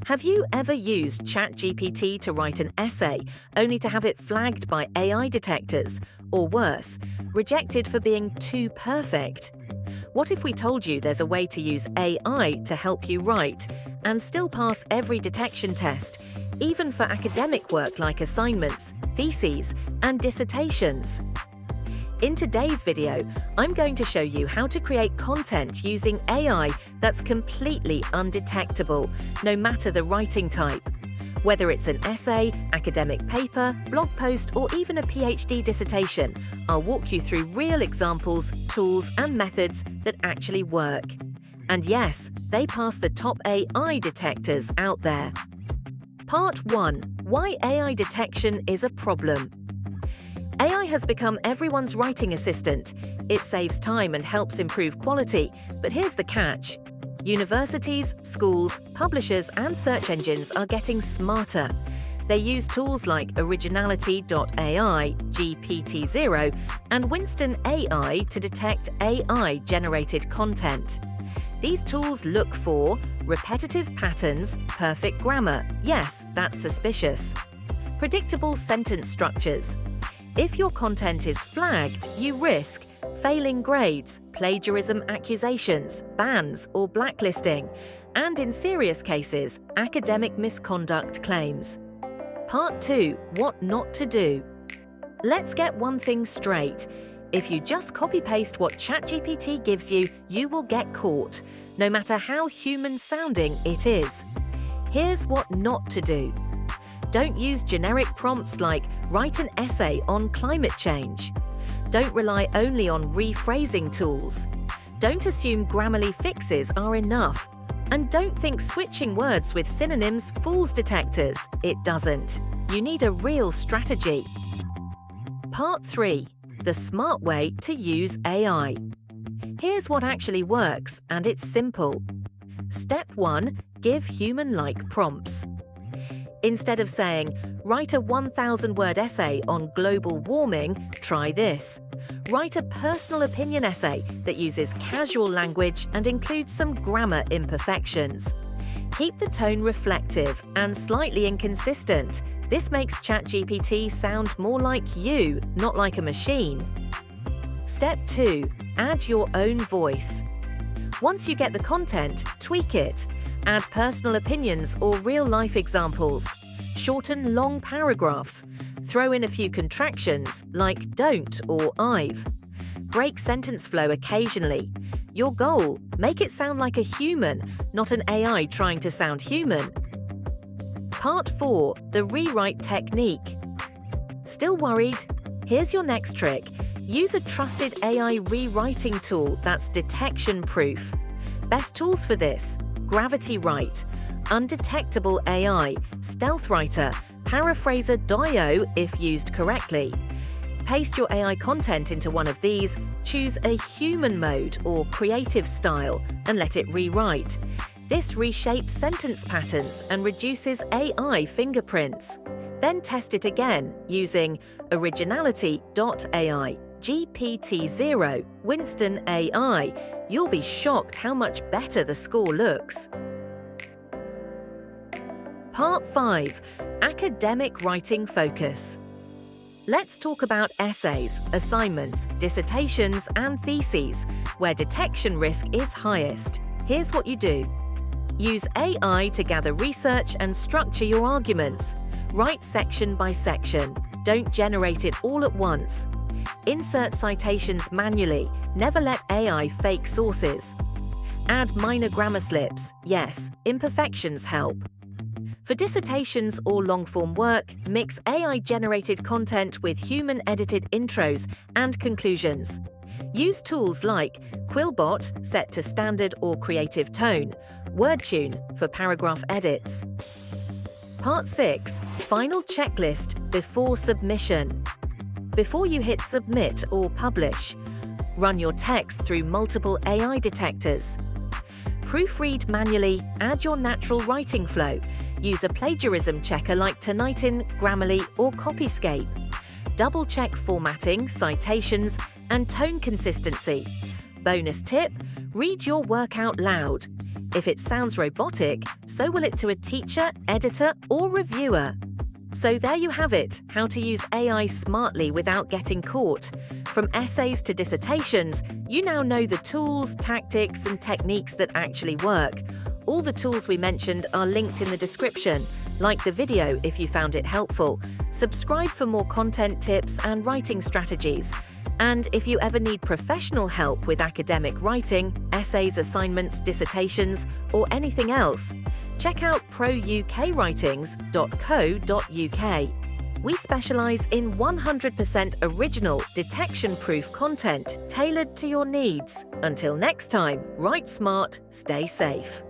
Have you ever used Chatgpt to write an essay only to have it flagged by AI detectors, or worse, rejected for being too perfect? What if we told you there's a way to use AI to help you write and still pass every detection test, even for academic work like assignments, theses, and dissertations? In today's video, I'm going to show you how to create content using AI that's completely undetectable, no matter the writing type. Whether it's an essay, academic paper, blog post, or even a PhD dissertation, I'll walk you through real examples, tools, and methods that actually work. And yes, they pass the top AI detectors out there. Part 1. Why AI detection is a problem. AI has become everyone's writing assistant. It saves time and helps improve quality, but here's the catch. Universities, schools, publishers, and search engines are getting smarter. They use tools like Originality.ai, GPTZero, and Winston AI to detect AI-generated content. These tools look for repetitive patterns, perfect grammar. Yes, that's suspicious. Predictable sentence structures. If your content is flagged, you risk failing grades, plagiarism accusations, bans or blacklisting, and in serious cases, academic misconduct claims. Part 2. What not to do. Let's get one thing straight. If you just copy-paste what Chatgpt gives you, you will get caught, no matter how human-sounding it is. Here's what not to do. Don't use generic prompts like write an essay on climate change. Don't rely only on rephrasing tools. Don't assume Grammarly fixes are enough. And don't think switching words with synonyms fools detectors. It doesn't. You need a real strategy. Part 3. The smart way to use AI. Here's what actually works, and it's simple. Step 1. Give human-like prompts. Instead of saying, write a 1,000-word essay on global warming, try this. Write a personal opinion essay that uses casual language and includes some grammar imperfections. Keep the tone reflective and slightly inconsistent. This makes Chatgpt sound more like you, not like a machine. Step 2. Add your own voice. Once you get the content, tweak it. Add personal opinions or real-life examples. Shorten long paragraphs. Throw in a few contractions like don't or I've. Break sentence flow occasionally. Your goal: make it sound like a human, not an AI trying to sound human. Part 4. The rewrite technique. Still worried? Here's your next trick. Use a trusted AI rewriting tool that's detection-proof. Best tools for this: Gravity Write, Undetectable AI, Stealth Writer, Paraphraser.io if used correctly. Paste your AI content into one of these, choose a human mode or creative style, and let it rewrite. This reshapes sentence patterns and reduces AI fingerprints. Then test it again using Originality.ai, GPTZero, Winston AI. You'll be shocked how much better the score looks. Part 5. Academic writing focus. Let's talk about essays, assignments, dissertations, and theses, where detection risk is highest. Here's what you do. Use AI to gather research and structure your arguments. Write section by section. Don't generate it all at once. Insert citations manually. Never let AI fake sources. Add minor grammar slips. Yes, imperfections help. For dissertations or long-form work, mix AI-generated content with human-edited intros and conclusions. Use tools like Quillbot, set to standard or creative tone, WordTune for paragraph edits. Part 6. Final checklist before submission. Before you hit submit or publish, run your text through multiple AI detectors. Proofread manually, add your natural writing flow. Use a plagiarism checker like Turnitin, Grammarly, or Copyscape. Double-check formatting, citations, and tone consistency. Bonus tip: read your work out loud. If it sounds robotic, so will it to a teacher, editor, or reviewer. So there you have it, how to use AI smartly without getting caught. From essays to dissertations, you now know the tools, tactics, and techniques that actually work. All the tools we mentioned are linked in the description. Like the video if you found it helpful. Subscribe for more content tips and writing strategies. And if you ever need professional help with academic writing, essays, assignments, dissertations, or anything else, check out proukwritings.co.uk. We specialise in 100% original, detection-proof content tailored to your needs. Until next time, write smart, stay safe.